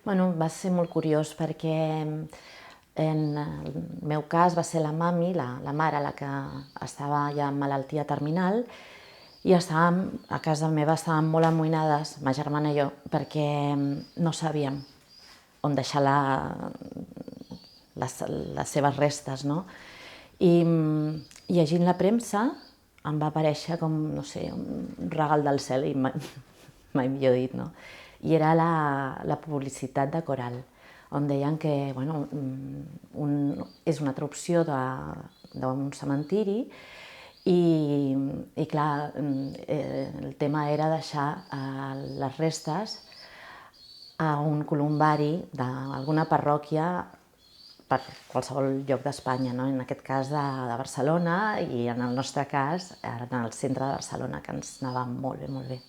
Bueno, va ser molt curiós perquè en el meu cas va ser la mami, la mare, la que estava ja en malaltia terminal i a casa meva estàvem molt amoïnades, ma germana i jo, perquè no sabíem on deixar les seves restes, no? I llegint la premsa em va aparèixer com, no sé, un regal del cel, i mai millor dit, no? I era la publicitat de Coral, on deien que, bueno, és una altra opció d'un cementiri i clar, el tema era deixar les restes a un columbari d'alguna parròquia per qualsevol lloc d'Espanya, no? En aquest cas de Barcelona i en el nostre cas en el centre de Barcelona, que ens anava molt bé, molt bé.